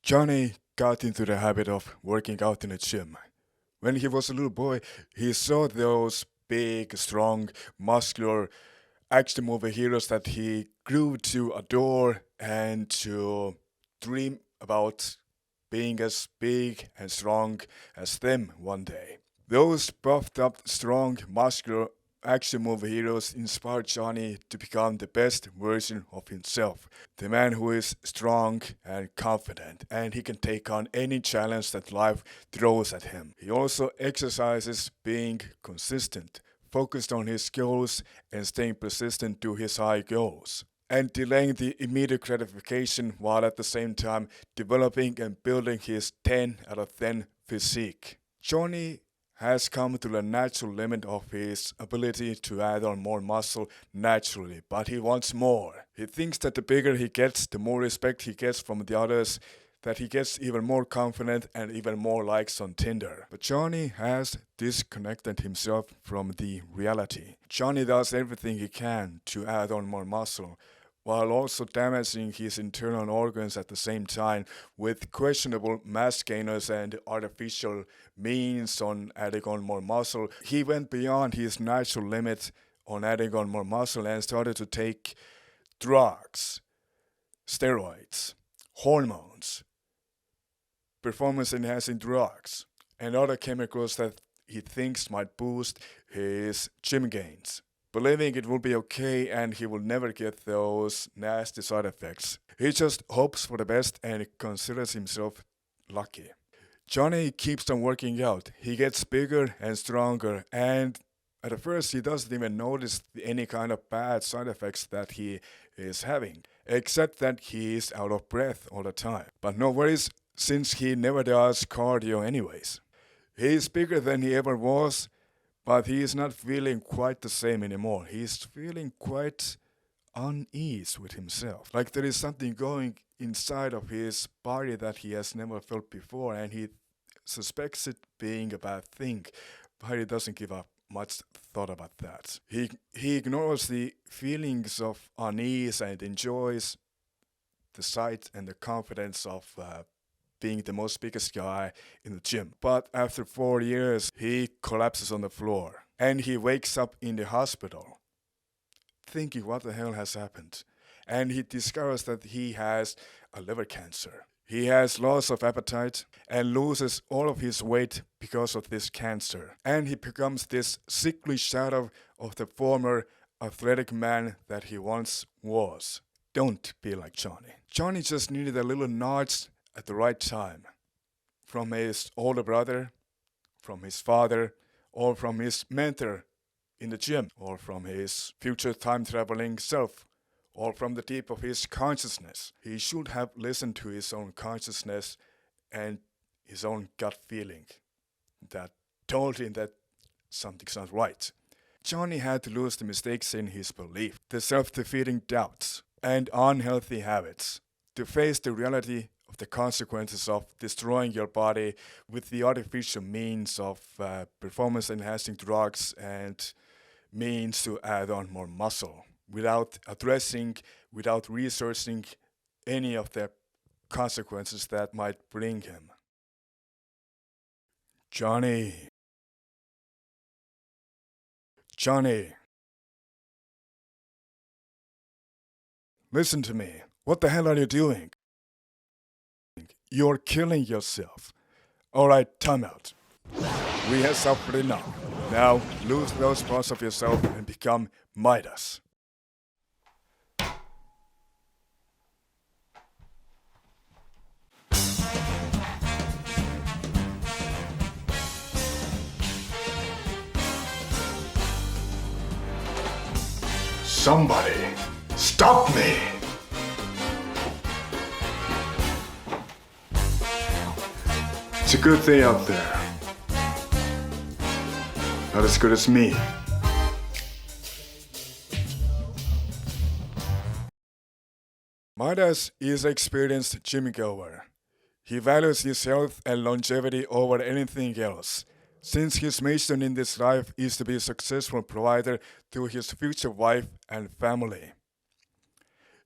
Johnny got into the habit of working out in a gym. When he was a little boy, he saw those big, strong, muscular action movie heroes that he grew to adore and to dream about being as big and strong as them one day. Those buffed up, strong, muscular action movie heroes inspired Johnny to become the best version of himself. The man who is strong and confident, and he can take on any challenge that life throws at him. He also exercises being consistent, focused on his goals, and staying persistent to his high goals, and delaying the immediate gratification while at the same time developing and building his 10 out of 10 physique. Johnny has come to the natural limit of his ability to add on more muscle naturally, but he wants more. He thinks that the bigger he gets, the more respect he gets from the others, that he gets even more confident and even more likes on Tinder. But Johnny has disconnected himself from the reality. Johnny does everything he can to add on more muscle, while also damaging his internal organs at the same time with questionable mass gainers and artificial means on adding on more muscle. He went beyond his natural limit on adding on more muscle and started to take drugs, steroids, hormones, performance enhancing drugs, and other chemicals that he thinks might boost his gym gains, believing it will be okay and he will never get those nasty side effects. He just hopes for the best and considers himself lucky. Johnny keeps on working out. He gets bigger and stronger, and at first he doesn't even notice any kind of bad side effects that he is having, except that he is out of breath all the time. But no worries, since he never does cardio anyways. He is bigger than he ever was, but he is not feeling quite the same anymore. He is feeling quite unease with himself. Like there is something going inside of his body that he has never felt before, and he suspects it being a bad thing, but he doesn't give up much thought about that. He ignores the feelings of unease and enjoys the sight and the confidence of being the most biggest guy in the gym. But after 4 years, he collapses on the floor and he wakes up in the hospital thinking what the hell has happened. And he discovers that he has a liver cancer. He has loss of appetite and loses all of his weight because of this cancer. And he becomes this sickly shadow of the former athletic man that he once was. Don't be like Johnny. Johnny just needed a little nudge at the right time, from his older brother, from his father, or from his mentor in the gym, or from his future time-traveling self, or from the deep of his consciousness. He should have listened to his own consciousness and his own gut feeling that told him that something's not right. Johnny had to lose the mistakes in his belief, the self-defeating doubts, and unhealthy habits to face the reality of the consequences of destroying your body with the artificial means of performance-enhancing drugs and means to add on more muscle without addressing, without researching any of the consequences that might bring him. Johnny. Johnny. Listen to me. What the hell are you doing? You're killing yourself. Alright, time out. We have suffered enough. Now, lose those parts of yourself and become Midas. Somebody, stop me! It's a good day out there. Not as good as me. Midas is an experienced gym goer. He values his health and longevity over anything else, since his mission in this life is to be a successful provider to his future wife and family.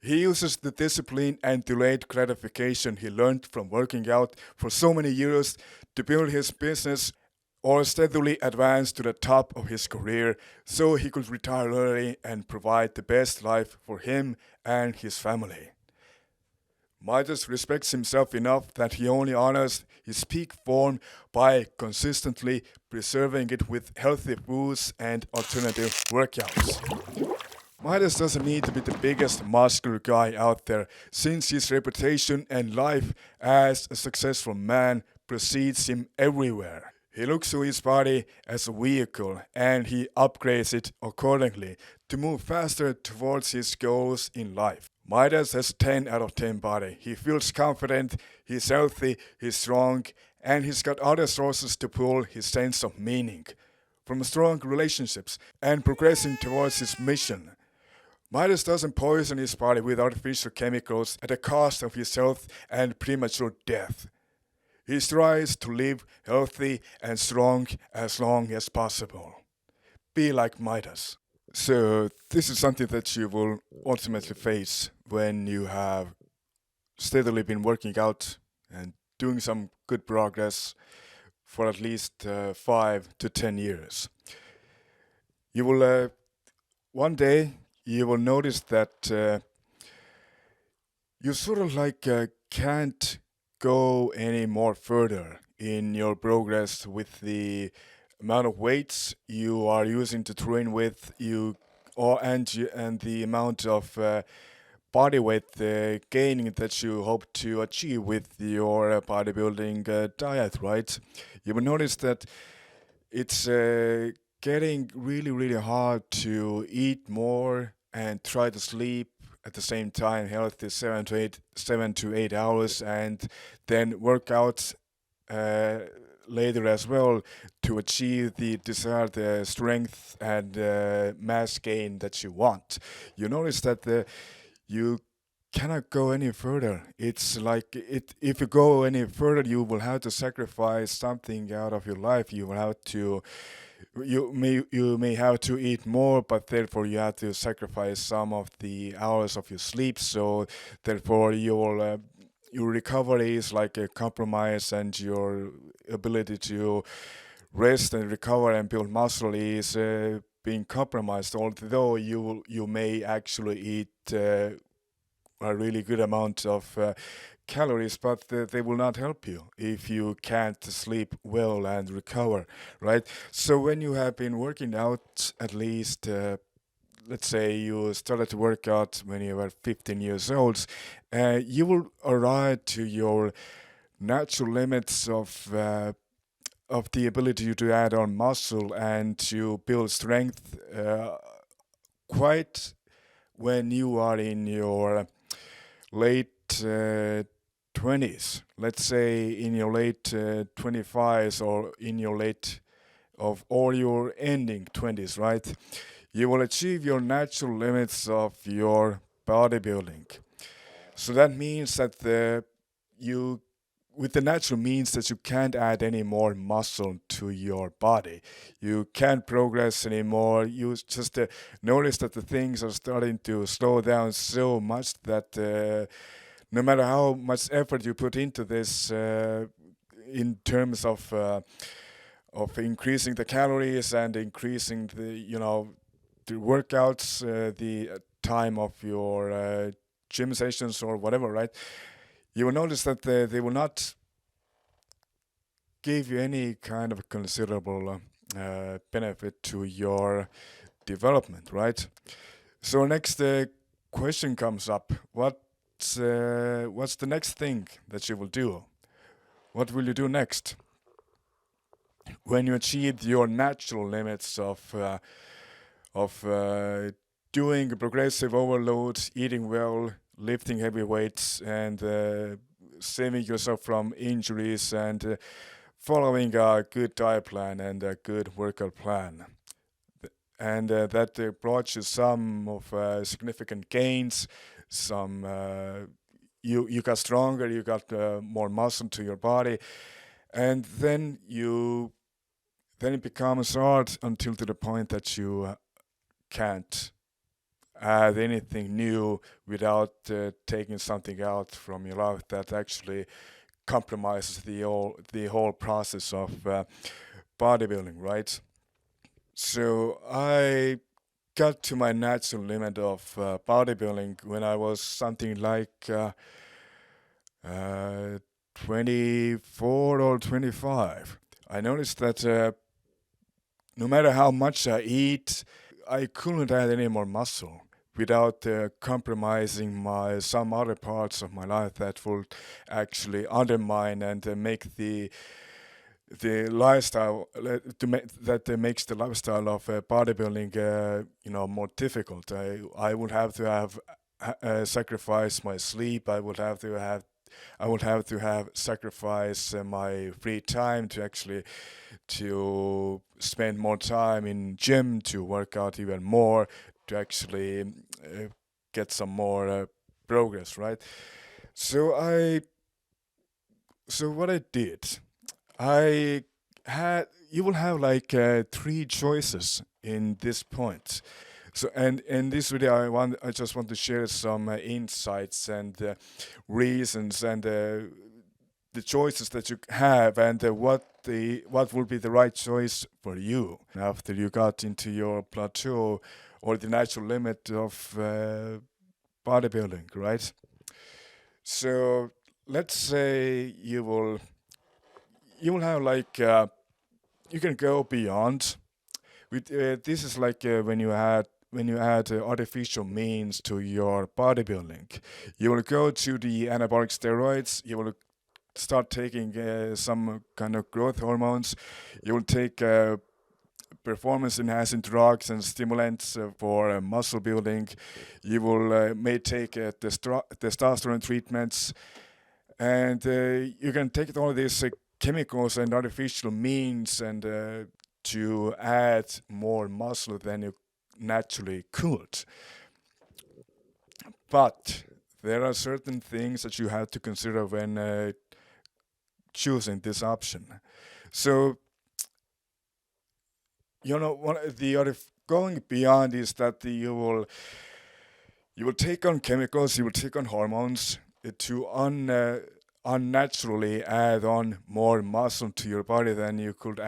He uses the discipline and delayed gratification he learned from working out for so many years to build his business or steadily advance to the top of his career so he could retire early and provide the best life for him and his family. Midas respects himself enough that he only honors his peak form by consistently preserving it with healthy foods and alternative workouts. Midas doesn't need to be the biggest muscular guy out there, since his reputation and life as a successful man precedes him everywhere. He looks to his body as a vehicle and he upgrades it accordingly to move faster towards his goals in life. Midas has 10 out of 10 body. He feels confident, he's healthy, he's strong, and he's got other sources to pull his sense of meaning from strong relationships and progressing towards his mission. Midas doesn't poison his body with artificial chemicals at the cost of his health and premature death. He strives to live healthy and strong as long as possible. Be like Midas. So, this is something that you will ultimately face when you have steadily been working out and doing some good progress for at least 5 to 10 years. You will one day you will notice that you sort of like can't go any more further in your progress with the amount of weights you are using to train with and the amount of body weight gaining that you hope to achieve with your bodybuilding diet, right? You will notice that it's getting really hard to eat more and try to sleep at the same time healthy 7 to 8 hours and then work out later as well to achieve the desired strength and mass gain that you want. You notice that you cannot go any further. It's like if you go any further, you will have to sacrifice something out of your life. You may have to eat more, but therefore you have to sacrifice some of the hours of your sleep. So therefore your recovery is like a compromise, and your ability to rest and recover and build muscle is being compromised. Although you may actually eat a really good amount of calories, but they will not help you if you can't sleep well and recover, right? So when you have been working out at least let's say you started to work out when you were 15 years old, you will arrive to your natural limits of the ability to add on muscle and to build strength quite when you are in your late 20s, let's say in your late 25s or in your late of or your ending 20s, right? You will achieve your natural limits of your bodybuilding. So that means that you with the natural means that you can't add any more muscle to your body. You can't progress anymore. You just notice that the things are starting to slow down so much that no matter how much effort you put into this in terms of increasing the calories and increasing the workouts, the time of your gym sessions or whatever, right? You will notice that they will not give you any kind of considerable benefit to your development, right? So next question comes up. What's the next thing that you will do? What will you do next? When you achieve your natural limits of doing progressive overload, eating well, lifting heavy weights, and saving yourself from injuries, and following a good diet plan and a good workout plan. And that brought you some of significant gains. Some you got stronger, you got more muscle to your body, and then it becomes hard until to the point that you can't add anything new without taking something out from your life that actually compromises the whole process of bodybuilding, right? So I got to my natural limit of bodybuilding when I was something like uh, 24 or 25. I noticed that no matter how much I eat, I couldn't add any more muscle without compromising my some other parts of my life that would actually undermine and make the lifestyle that makes the lifestyle of bodybuilding more difficult. I would have to have sacrificed my sleep. I would have to have sacrificed my free time to actually to spend more time in gym to work out even more to actually get some more progress, right? So I so what I did, I had you will have like three choices in this point. So and in this video, I just want to share some insights and reasons and the choices that you have and what will be the right choice for you after you got into your plateau or the natural limit of bodybuilding, right? So let's say you will have like you can go beyond. This is like when you add artificial means to your bodybuilding. You will go to the anabolic steroids. You will start taking some kind of growth hormones. You will take performance enhancing drugs and stimulants for muscle building. You will may take testosterone treatments, and you can take all these chemicals and artificial means and to add more muscle than you naturally could. But there are certain things that you have to consider when choosing this option. So the other going beyond is that you will take on chemicals, you will take on hormones to unnaturally add on more muscle to your body than you could.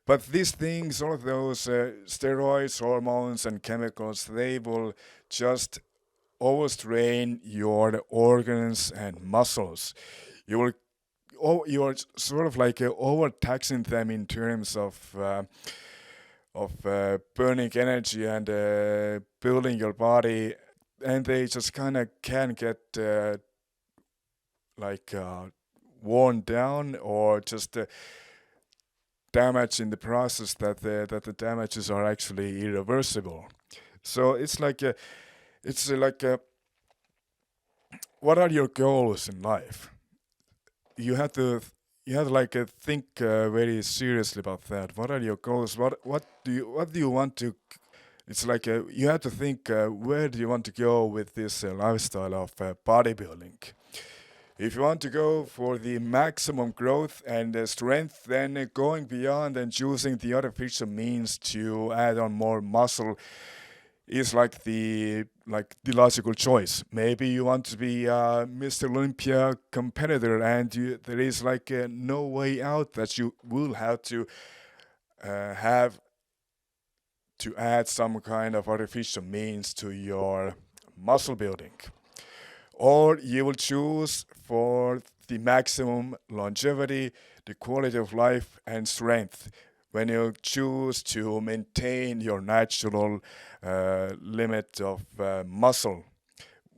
But these things, all of those steroids, hormones, and chemicals, they will just overstrain your organs and muscles. You will you are sort of like overtaxing them in terms of burning energy and building your body, and they just kind of can get like worn down or just damaged in the process that the damages are actually irreversible. So it's like what are your goals in life? You have to you have to like think very seriously about that. What are your goals? What do you want to? It's like you have to think where do you want to go with this lifestyle of bodybuilding. If you want to go for the maximum growth and strength, then going beyond and choosing the artificial means to add on more muscle is like the logical choice. Maybe you want to be a Mr. Olympia competitor, and there is like no way out that you will have to add some kind of artificial means to your muscle building. Or you will choose for the maximum longevity, the quality of life, and strength when you choose to maintain your natural limit of muscle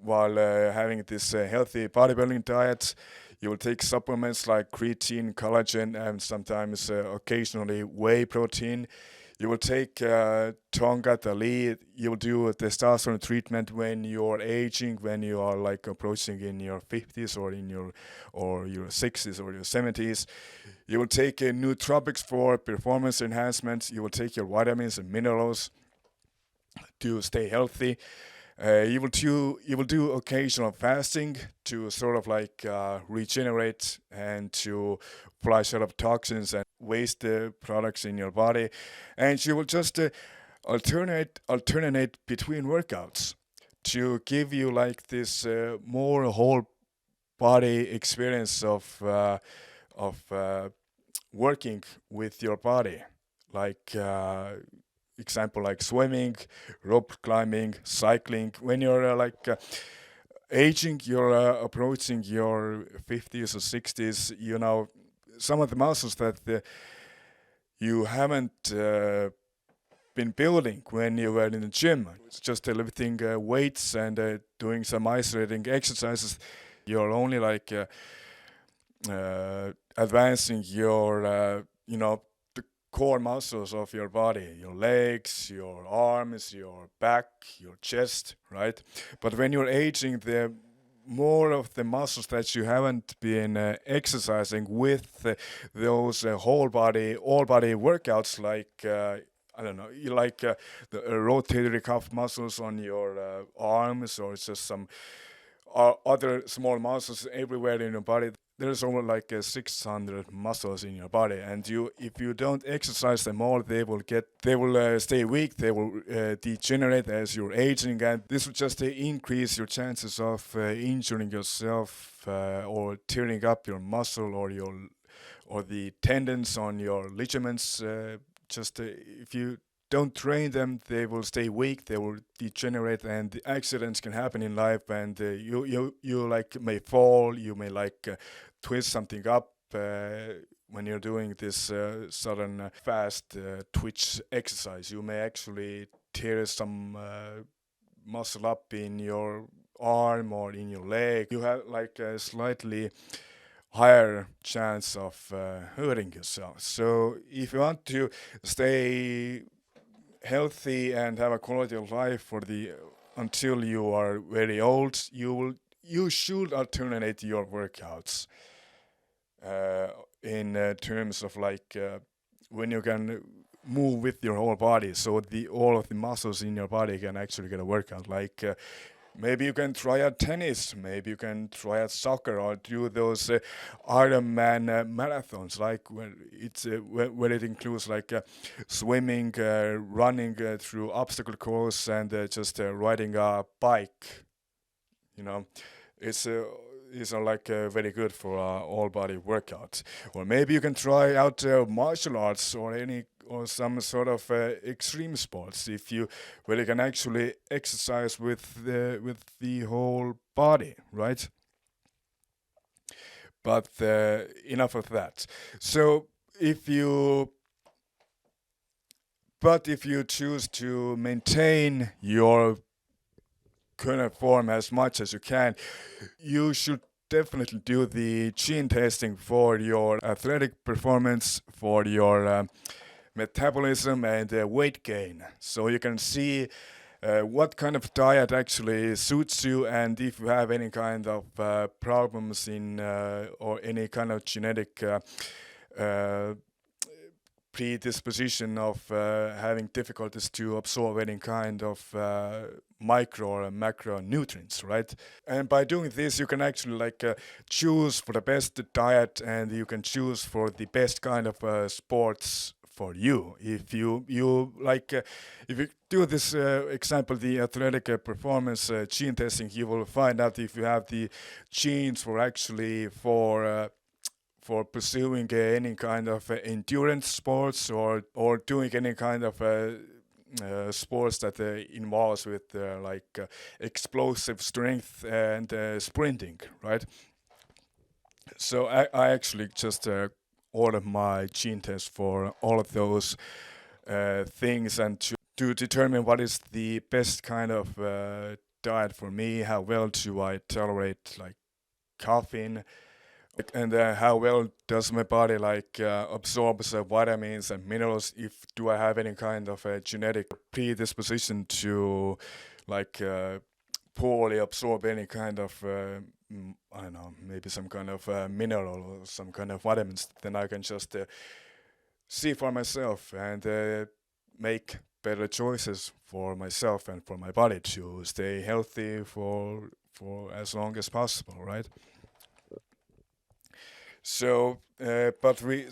while having this healthy bodybuilding diet. You will take supplements like creatine, collagen, and sometimes occasionally whey protein. You will take Tonga Tali. You will do a testosterone treatment when you're aging, when you are like approaching in your 50s or your 60s or your 70s. You will take nootropics for performance enhancement. You will take your vitamins and minerals to stay healthy. You will do occasional fasting to sort of like regenerate and to flush out of toxins and waste products in your body, and you will just alternate between workouts to give you like this more whole body experience of working with your body, like example like swimming, rope climbing, cycling. When you're aging, you're approaching your 50s or 60s, you know, some of the muscles that you haven't been building when you were in the gym. It's just lifting weights and doing some isolating exercises. You're only advancing your, the core muscles of your body, your legs, your arms, your back, your chest, right? But when you're aging, the more of the muscles that you haven't been exercising with those all body workouts, like I don't know, you like the rotatory cuff muscles on your arms, or it's just some other small muscles everywhere in your body. There's over like 600 muscles in your body, and if you don't exercise them all, they will stay weak. They will degenerate as you're aging, and this will just increase your chances of injuring yourself or tearing up your muscle or the tendons on your ligaments. Just if you don't train them, they will stay weak, they will degenerate, and accidents can happen in life. And you like may fall, you may twist something up when you're doing this sudden fast twitch exercise. You may actually tear some muscle up in your arm or in your leg. You have like a slightly higher chance of hurting yourself. So if you want to stay healthy and have a quality of life for the until you are very old, you should alternate your workouts in terms of when you can move with your whole body, so the all of the muscles in your body can actually get a workout. Maybe you can try out tennis, maybe you can try out soccer, or do those Ironman marathons, like where it includes swimming, running through obstacle course, and just riding a bike. You know, it's these are very good for all body workout. Or maybe you can try out martial arts or some sort of extreme sports, if you where you can actually exercise with the whole body, right? But enough of that. So if you if you choose to maintain your current form as much as you can, you should definitely do the gene testing for your athletic performance, for your metabolism, and weight gain, so you can see what kind of diet actually suits you, and if you have any kind of problems in or any kind of genetic uh, predisposition of having difficulties to absorb any kind of micro or macronutrients, right? And by doing this, you can actually choose for the best diet, and you can choose for the best kind of sports for you. If if you do this example, the athletic performance gene testing, you will find out if you have the genes for actually for pursuing any kind of endurance sports, or doing any kind of sports that involves with explosive strength and sprinting, right? So I actually just ordered my gene test for all of those things, and to determine what is the best kind of diet for me, how well do I tolerate caffeine, and how well does my body absorbs vitamins and minerals, if do I have any kind of a genetic predisposition to like uh, poorly absorb any kind of I don't know, maybe some kind of mineral or some kind of vitamins. Then I can just see for myself and make better choices for myself and for my body to stay healthy for as long as possible, right? So, but we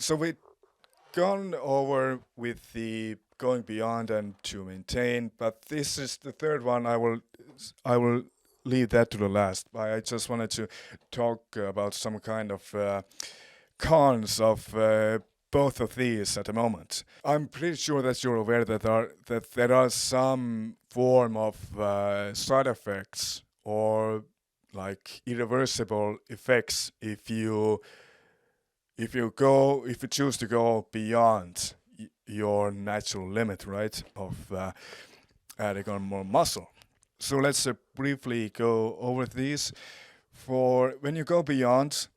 gone over with the going beyond and to maintain. But this is the third one. I will leave that to the last. I just wanted to talk about some kind of cons of both of these at the moment. I'm pretty sure that you're aware that there are some form of side effects or like irreversible effects if you choose to go beyond your natural limit, right, of adding on more muscle. So let's briefly go over these. For when you go beyond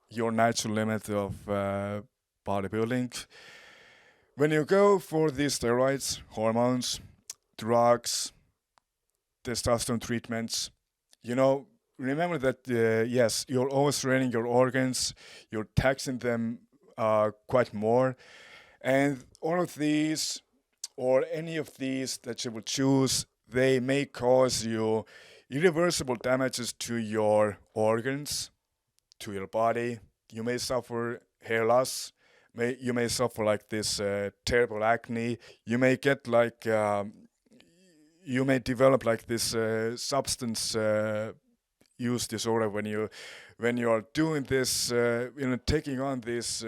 your natural limit of bodybuilding, when you go for these steroids, hormones, drugs, testosterone treatments, you know, remember that yes, you're overtraining your organs, you're taxing them quite more, and all of these, or any of these that you will choose, they may cause you irreversible damages to your organs, to your body. You may suffer hair loss. You may suffer like this terrible acne. You may get like you may develop like this substance use disorder when you are doing this, taking on these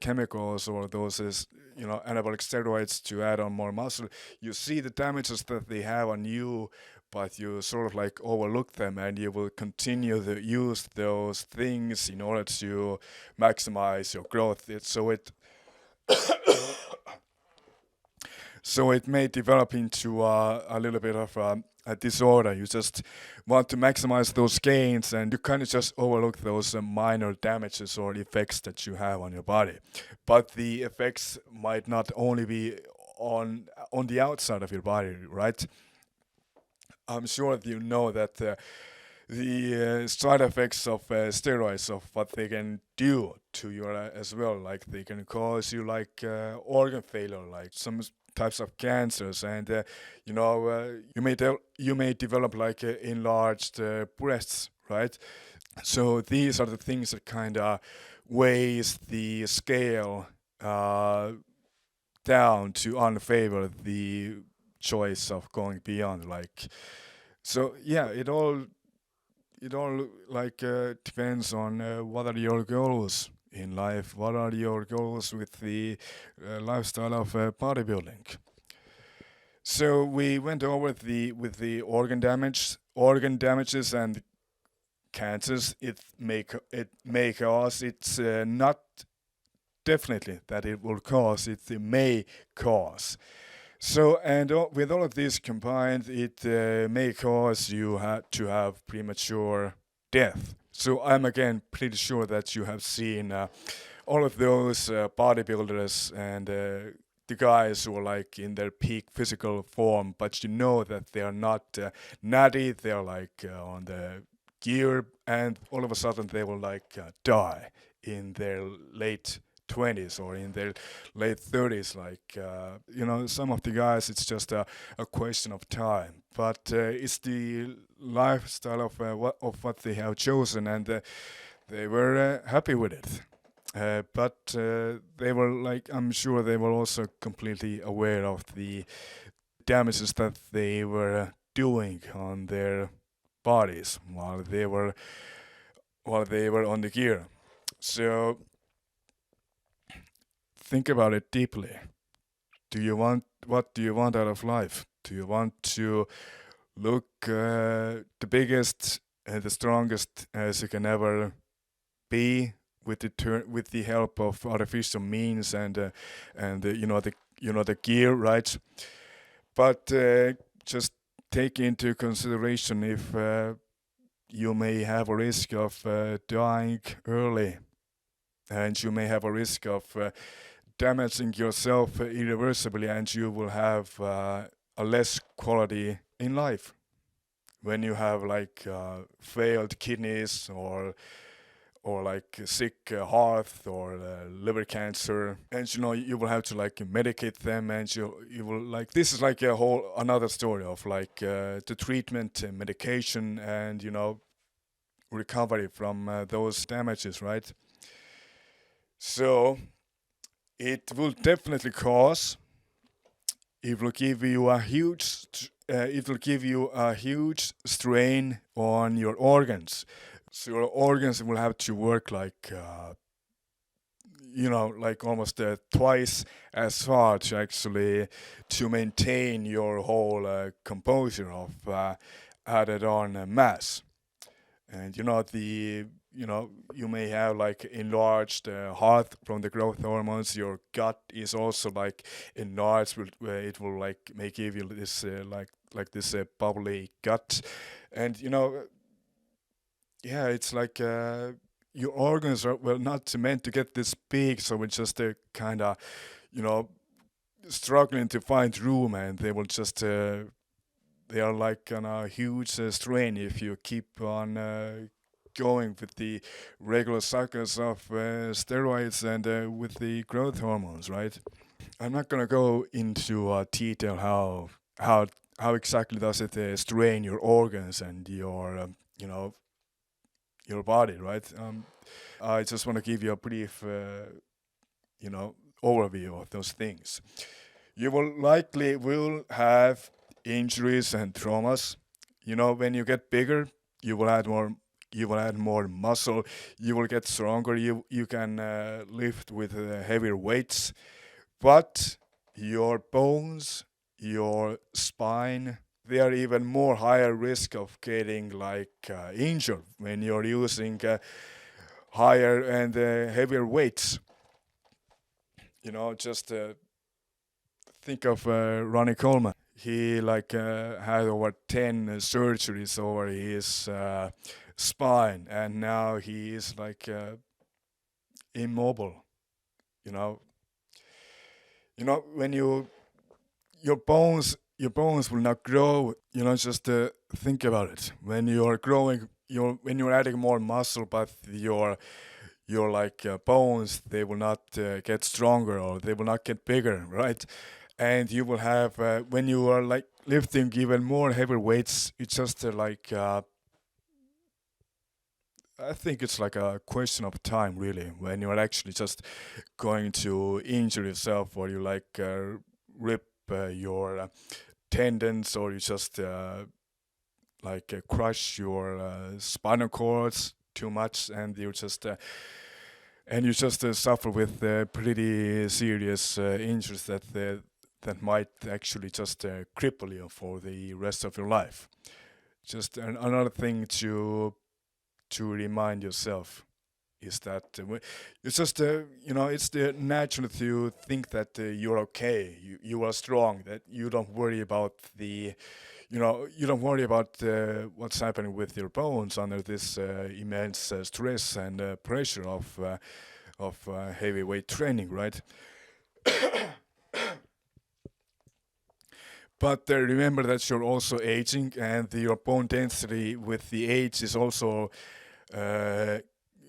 chemicals or those anabolic steroids to add on more muscle. You see the damages that they have on you, but you sort of like overlook them, and you will continue to use those things in order to maximize your growth. So it may develop into a little bit of a disorder. You just want to maximize those gains, and you kind of just overlook those minor damages or effects that you have on your body. But the effects might not only be on the outside of your body, right? I'm sure that you know that the side effects of steroids, of what they can do to you as well. Like they can cause you like organ failure, like some types of cancers, and you may develop like enlarged breasts, right? So these are the things that kind of weighs the scale down to unfavor the choice of going beyond. Like, so yeah, it all like depends on what are your goals in life. What are your goals with the lifestyle of bodybuilding? So we went over with the organ damages and cancers. It may cause. It's not definitely that it will cause. It may cause. So, and with all of this combined, it may cause you to have premature death. So, I'm again pretty sure that you have seen all of those bodybuilders and the guys who are like in their peak physical form, but you know that they are not natty, they're like on the gear, and all of a sudden they will like die in their late 20s or in their late 30s. Like some of the guys, it's just a question of time, but it's the lifestyle of what they have chosen, and they were happy with it. But they were like, I'm sure they were also completely aware of the damages that they were doing on their bodies while they were on the gear. So think about it deeply. What do you want out of life? Do you want to look the biggest and the strongest as you can ever be with the help of artificial means and the gear, right? But just take into consideration if you may have a risk of dying early, and you may have a risk of damaging yourself irreversibly, and you will have a less quality in life when you have like failed kidneys or like sick heart or liver cancer, and you will have to like medicate them, and you will like, this is like a whole another story of like the treatment and medication and recovery from those damages, right? So it will definitely cause it will give you a huge strain on your organs. So your organs will have to work like like almost twice as hard to actually to maintain your whole composure of added on mass. And you may have like enlarged heart from the growth hormones. Your gut is also like enlarged. Where it will like may give you this like this bubbly gut, and yeah, it's like your organs are well not meant to get this big, so it's just kind of you know struggling to find room, and they will just they are like on a huge strain if you keep on going with the regular cycles of steroids and with the growth hormones, right? I'm not gonna go into detail how exactly does it strain your organs and your your body, right? I just want to give you a brief you know overview of those things. You will likely will have injuries and traumas. When you get bigger, you will add more. You will add more muscle. You will get stronger. You can lift with heavier weights, but your bones, your spine, they are even more higher risk of getting like injured when you're using higher and heavier weights. Just think of Ronnie Coleman. He like had over 10 surgeries over his spine, and now he is like immobile. You know, when your bones will not grow. Just think about it. When you're growing, when you're adding more muscle, but your like bones, they will not get stronger or they will not get bigger, right? And you will have when you are like lifting even more heavy weights, it's just like I think it's like a question of time, really, when you are actually just going to injure yourself, or you like rip your tendons, or you just like crush your spinal cords too much, and you just suffer with pretty serious injuries that might actually just cripple you for the rest of your life. Just another thing to remind yourself is that it's just it's the natural to think that you're okay, you are strong, that you don't worry about what's happening with your bones under this immense stress and pressure of heavyweight training, right? But remember that you're also aging, and your bone density with the age uh,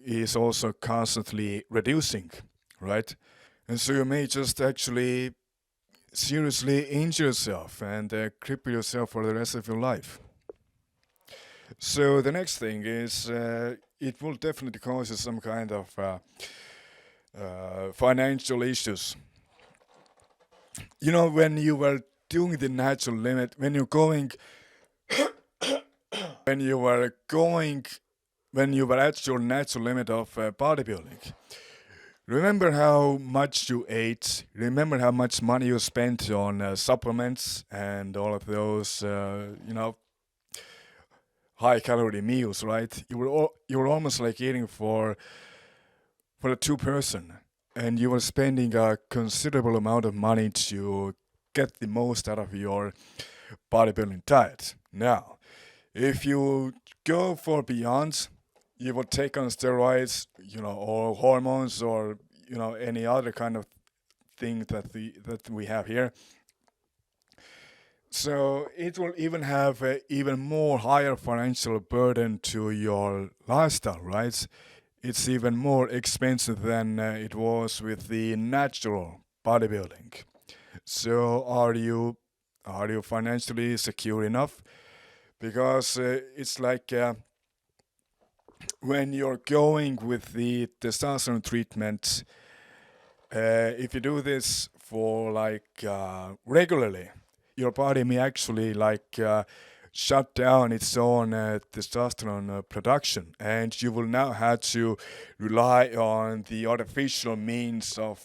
is also constantly reducing, right? And so you may just actually seriously injure yourself and cripple yourself for the rest of your life. So the next thing is it will definitely cause you some kind of financial issues. When you were doing the natural limit, when you were at your natural limit of bodybuilding, remember how much you ate. Remember how much money you spent on supplements and all of those, high calorie meals, right? You were almost like eating for a two-person, and you were spending a considerable amount of money to get the most out of your bodybuilding diet. Now, if you go for beyond, you will take on steroids, or hormones, or any other kind of thing that we have here. So it will even have even more higher financial burden to your lifestyle, right? It's even more expensive than it was with the natural bodybuilding. So are you financially secure enough? Because it's like when you're going with the testosterone treatment, If you do this for regularly, your body may actually shut down its own testosterone production, and you will now have to rely on the artificial means of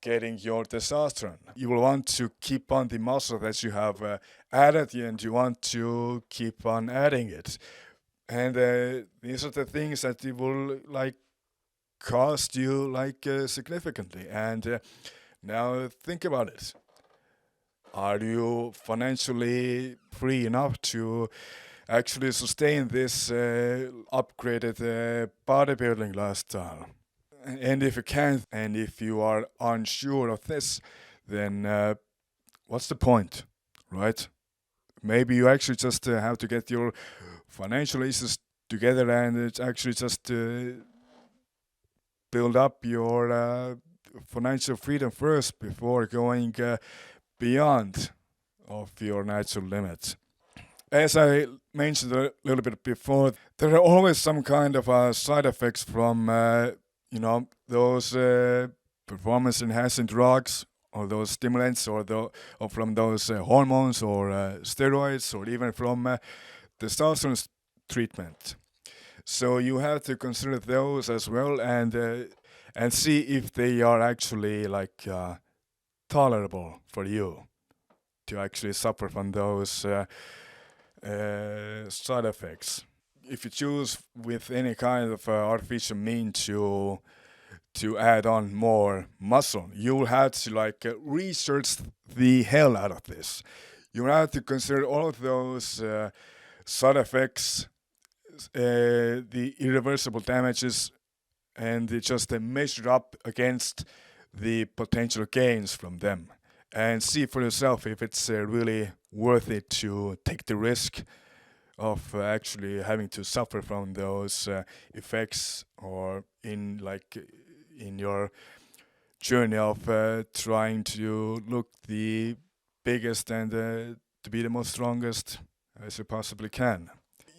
getting your testosterone. You will want to keep on the muscle that you have added, and you want to keep on adding it. And these are the things that it will cost you significantly. And now think about it. Are you financially free enough to actually sustain this upgraded bodybuilding lifestyle? And if you can't, and if you are unsure of this, then what's the point, right? Maybe you actually just have to get your financial issues together, and it's actually just build up your financial freedom first before going beyond of your natural limits. As I mentioned a little bit before, there are always some kind of side effects from those performance enhancing drugs or those stimulants or from those hormones or steroids or even from testosterone treatment. So you have to consider those as well and see if they are actually tolerable for you to actually suffer from those side effects. If you choose with any kind of artificial mean to add on more muscle, you will have to research the hell out of this. You will have to consider all of those side effects, the irreversible damages, and just measure up against the potential gains from them, and see for yourself if it's really worth it to take the risk of actually having to suffer from those effects, or in your journey of trying to look the biggest and to be the most strongest as you possibly can.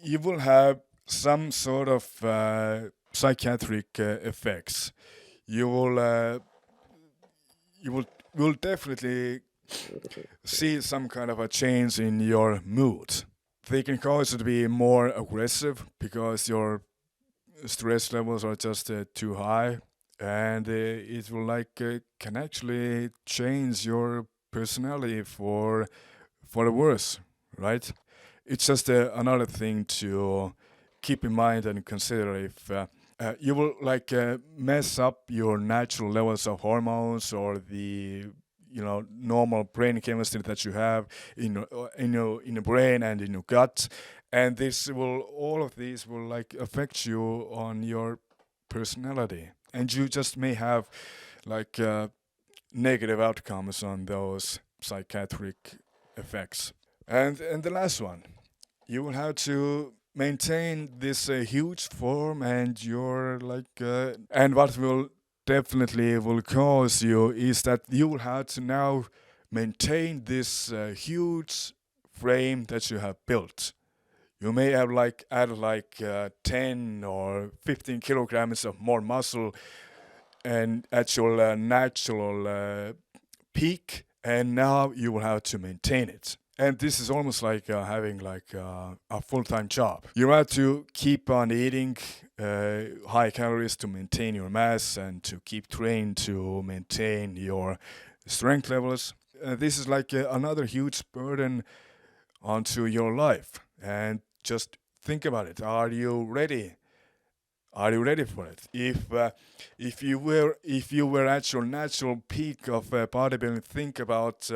You will have some sort of psychiatric effects. You will definitely see some kind of a change in your mood. They can cause you to be more aggressive because your stress levels are just too high, and it will can actually change your personality for the worse, right? It's just another thing to keep in mind and consider. If you will mess up your natural levels of hormones or the normal brain chemistry that you have in your brain and in your gut, and all of these will affect you on your personality, and you just may have negative outcomes on those psychiatric effects. And the last one, you will have to maintain this huge form, and and what will definitely will cause you is that you will have to now maintain this huge frame that you have built. You may have added 10 or 15 kilograms of more muscle and at your natural peak, and now you will have to maintain it. And this is almost like having a full-time job. You have to keep on eating high calories to maintain your mass and to keep training to maintain your strength levels. This is another huge burden onto your life. And just think about it. Are you ready? Are you ready for it? If you were at your natural peak of bodybuilding, think about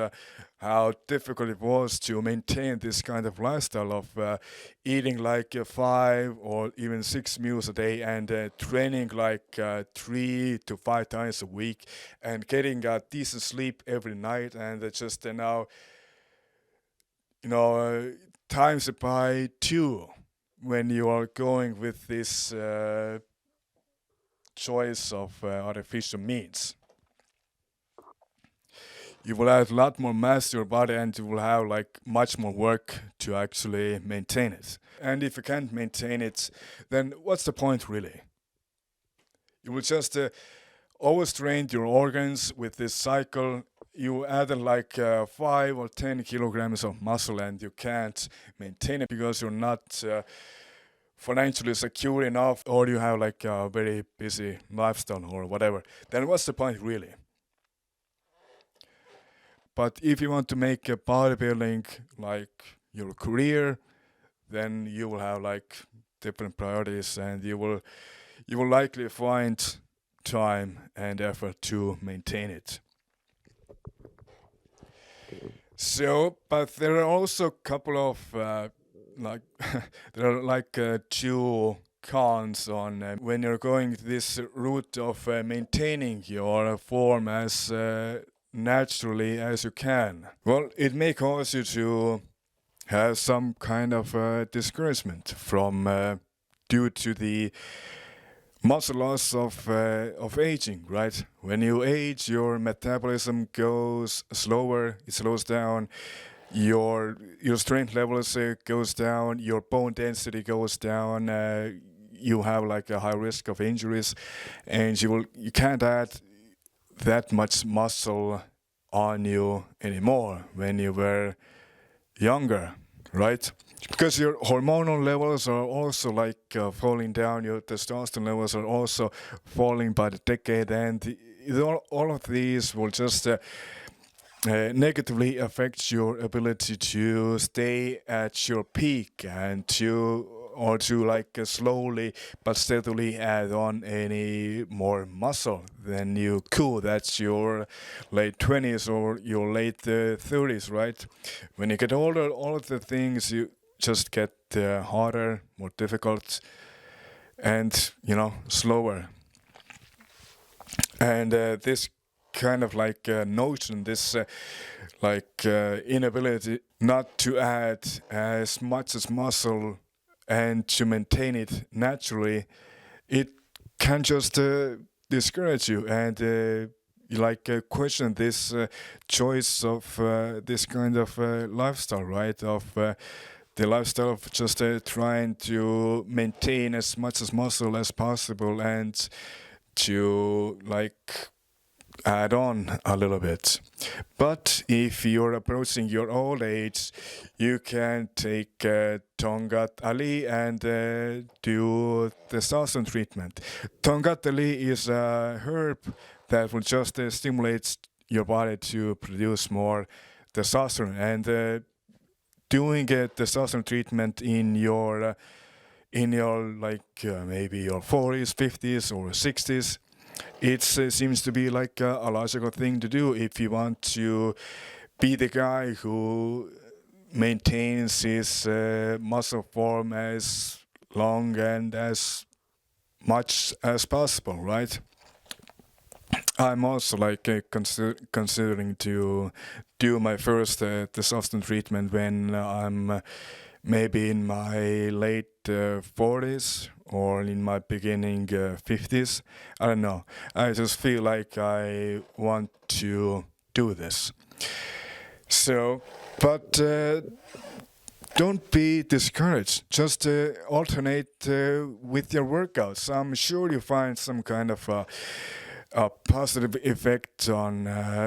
how difficult it was to maintain this kind of lifestyle of eating 5 or even 6 meals a day, and training 3 to 5 times a week, and getting a decent sleep every night, and just now times it by 2 when you are going with this choice of artificial means. You will add a lot more mass to your body, and you will have much more work to actually maintain it. And if you can't maintain it, then what's the point really? You will just overstrained your organs with this cycle, you added like 5 or 10 kilograms of muscle and you can't maintain it because you're not financially secure enough or you have like a very busy lifestyle or whatever. Then what's the point really? But if you want to make a bodybuilding like your career, then you will have like different priorities and you will likely find time and effort to maintain it. So, but there are also a couple of like there are like two cons on when you're going this route of maintaining your form as naturally as you can. Well, it may cause you to have some kind of discouragement from due to the muscle loss of aging, right? When you age, your metabolism goes slower, it slows down, your strength levels goes down, your bone density goes down, you have like a high risk of injuries, and you can't add that much muscle on you anymore when you were younger, right? Because your hormonal levels are also like falling down, your testosterone levels are also falling by the decade, and all of these will just negatively affect your ability to stay at your peak and to like slowly but steadily add on any more muscle than you could. That's your late 20s or your late 30s, right? When you get older, all of the things you just get harder, more difficult, and slower. And this kind of like notion, this inability not to add as much as muscle and to maintain it naturally, it can just discourage you and question this choice of this kind of lifestyle, right? Of the lifestyle of just trying to maintain as much as muscle as possible and to like add on a little bit. But if you're approaching your old age, you can take Tongat Ali and do testosterone treatment. Tongat Ali is a herb that will just stimulate your body to produce more testosterone, and doing a testosterone treatment in your maybe your 40s, 50s, or 60s, it seems to be like a logical thing to do if you want to be the guy who maintains his muscle form as long and as much as possible, right? I'm also like considering to do my first testosterone treatment when I'm maybe in my late 40s or in my beginning 50s. I don't know. I just feel like I want to do this. So, but don't be discouraged. Just alternate with your workouts. I'm sure you find some kind of a positive effect on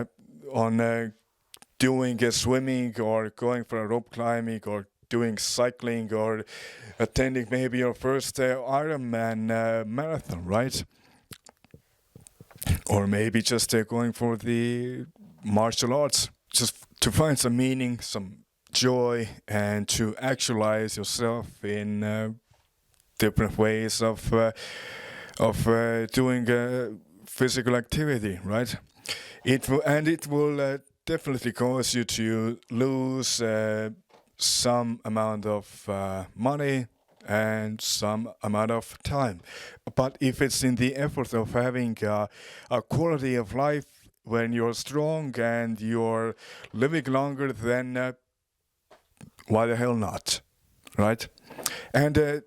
doing swimming or going for a rope climbing or doing cycling or attending maybe your first Ironman marathon, right? Or maybe just going for the martial arts, just to find some meaning, some joy, and to actualize yourself in different ways of doing physical activity, right? It will definitely cause you to lose some amount of money and some amount of time. But if it's in the effort of having a quality of life when you're strong and you're living longer, then why the hell not, right? And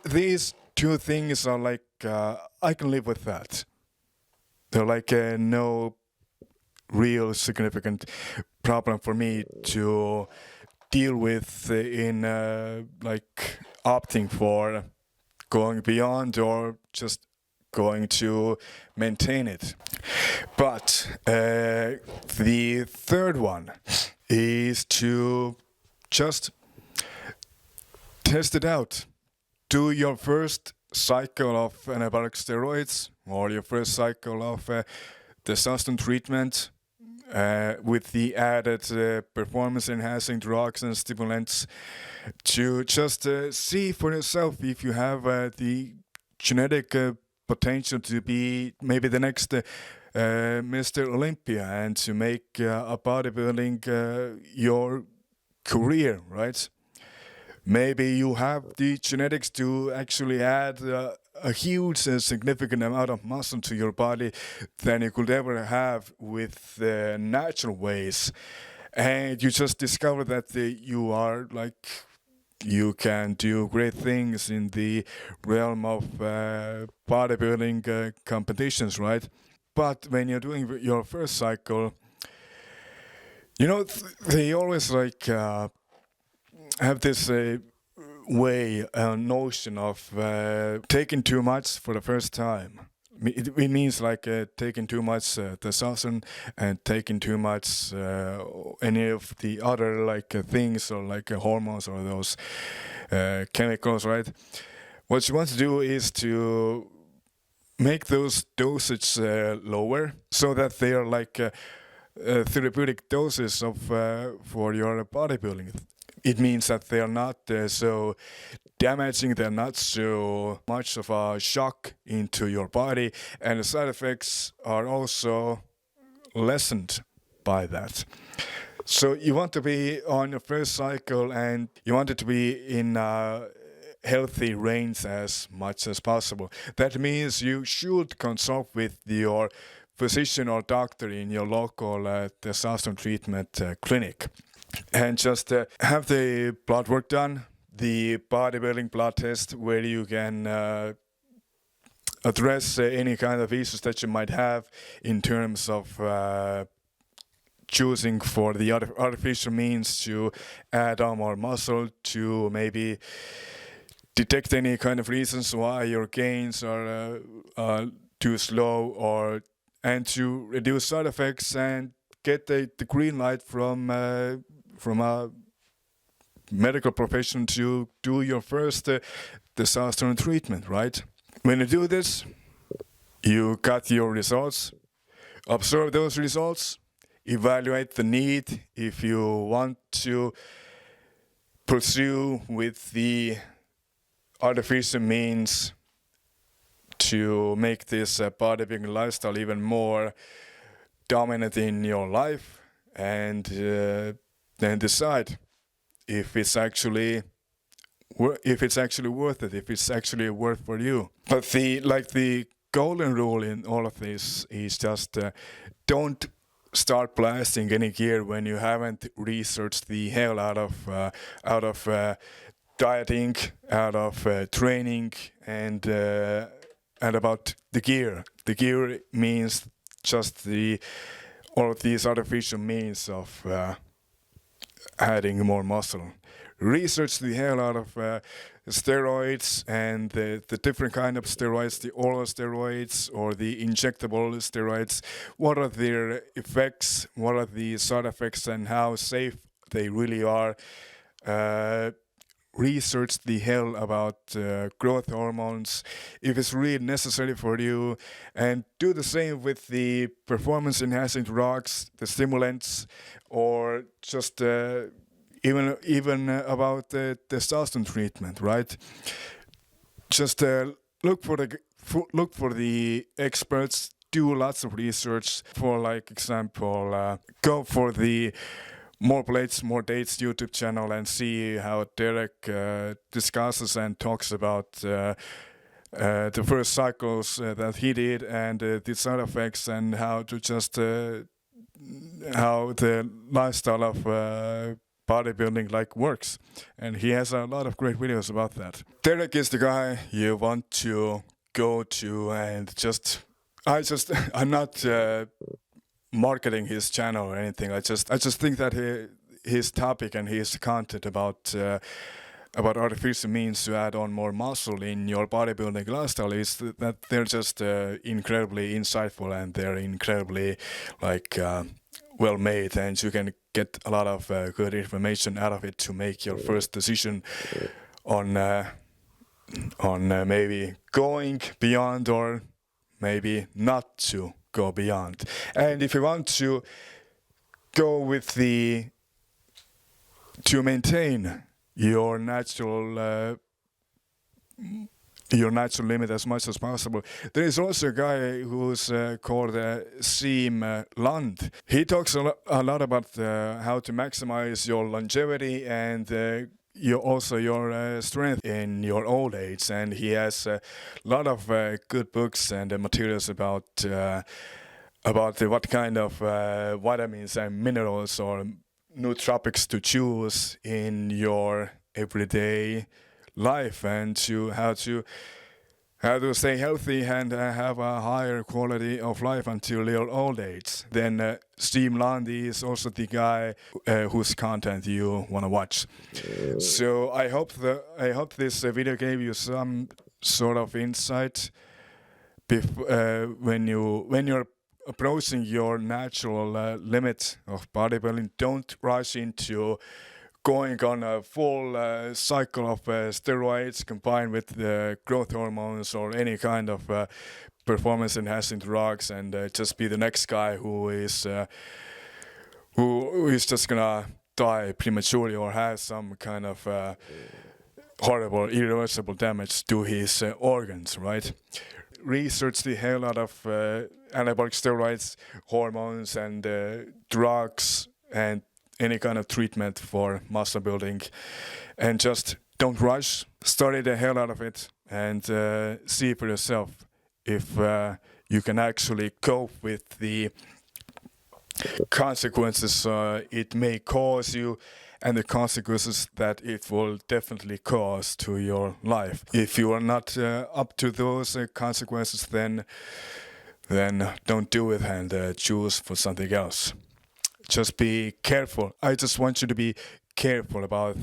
these two things are like, I can live with that. They're like no real significant problem for me to deal with in like opting for going beyond or just going to maintain it. But the third one is to just test it out. Do your first cycle of anabolic steroids or your first cycle of testosterone treatment with the added performance enhancing drugs and stimulants to just see for yourself if you have the genetic potential to be maybe the next Mr. Olympia and to make a bodybuilding your career, right? Maybe you have the genetics to actually add a huge significant amount of muscle to your body than you could ever have with natural ways. And you just discover that you are like, you can do great things in the realm of bodybuilding competitions, right? But when you're doing your first cycle, you know, they always like have this notion of taking too much for the first time. It means like taking too much testosterone and taking too much any of the other like things or like hormones or those chemicals, right? What you want to do is to make those dosage lower so that they are like therapeutic doses of for your bodybuilding. It means that they are not so damaging, they're not so much of a shock into your body, and the side effects are also lessened by that. So you want to be on your first cycle and you want it to be in a healthy range as much as possible. That means you should consult with your physician or doctor in your local testosterone treatment clinic. And just have the blood work done, the bodybuilding blood test, where you can address any kind of issues that you might have in terms of choosing for the artificial means to add on more muscle, to maybe detect any kind of reasons why your gains are too slow, and to reduce side effects and get the green light from a medical profession to do your first testosterone treatment, right? When you do this, you got your results, observe those results, evaluate the need if you want to pursue with the artificial means to make this bodybuilding lifestyle even more dominant in your life, and then decide if it's actually worth it, if it's actually worth for you. But the golden rule in all of this is just don't start blasting any gear when you haven't researched the hell out of dieting, out of training, and about the gear. The gear means just all of these artificial means of adding more muscle. Research the hell out of steroids and the different kind of steroids, the oral steroids or the injectable steroids. What are their effects? What are the side effects and how safe they really are? Research the hell about growth hormones if it's really necessary for you, and do the same with the performance enhancing drugs, the stimulants, or just even about the testosterone treatment, right? Just look for the experts. Do lots of research. For like example, go for the More Plates, More Dates YouTube channel and see how Derek discusses and talks about the first cycles that he did and the side effects, and how to just how the lifestyle of bodybuilding like works. And he has a lot of great videos about that. Derek is the guy you want to go to, and I'm not marketing his channel or anything. I just think that his topic and his content about about artificial means to add on more muscle in your bodybuilding lifestyle is that they're just incredibly insightful, and they're incredibly like well made, and you can get a lot of good information out of it to make your first decision on maybe going beyond or maybe not to go beyond. And if you want to go with to maintain your natural limit as much as possible, there is also a guy who's called Siim Land. He talks a lot about how to maximize your longevity and your strength in your old age, and he has a lot of good books and materials about what kind of vitamins and minerals or nootropics to choose in your everyday life, and how to stay healthy and have a higher quality of life until your old age. Then Siim Land is also the guy whose content you want to watch. So I hope this video gave you some sort of insight when you're approaching your natural limit of bodybuilding. Don't rush into going on a full cycle of steroids combined with growth hormones or any kind of performance enhancing drugs, and just be the next guy who is just gonna die prematurely or has some kind of horrible irreversible damage to his organs, right? Research the hell out of anabolic steroids, hormones, and drugs, and any kind of treatment for muscle building, and just don't rush. Study the hell out of it and see for yourself if you can actually cope with the consequences it may cause you, and the consequences that it will definitely cause to your life. If you are not up to those consequences, then don't do it and choose for something else. Just be careful. I just want you to be careful about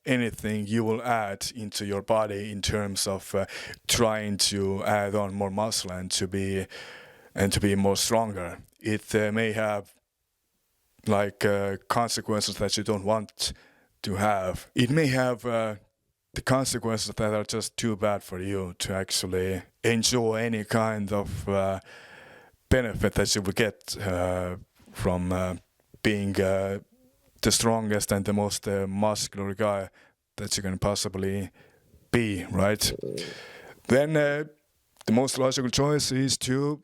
anything you will add into your body in terms of trying to add on more muscle and to be more stronger. It may have like consequences that you don't want to have. It may have the consequences that are just too bad for you to actually enjoy any kind of benefit that you will get from being the strongest and the most muscular guy that you can possibly be, right? Then the most logical choice is to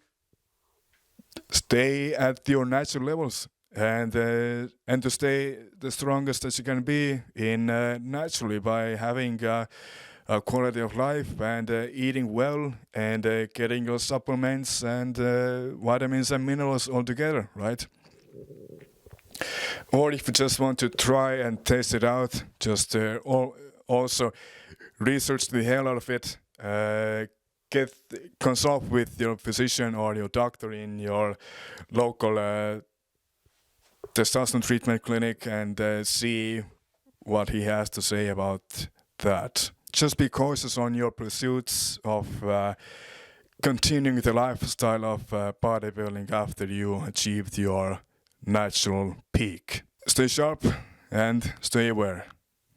stay at your natural levels and to stay the strongest that you can be in naturally by having a quality of life and eating well and getting your supplements and vitamins and minerals all together, right? Or if you just want to try and test it out, just also research the hell out of it. Consult with your physician or your doctor in your local testosterone treatment clinic and see what he has to say about that. Just be cautious on your pursuits of continuing the lifestyle of bodybuilding after you achieved your natural peak. Stay sharp and stay aware.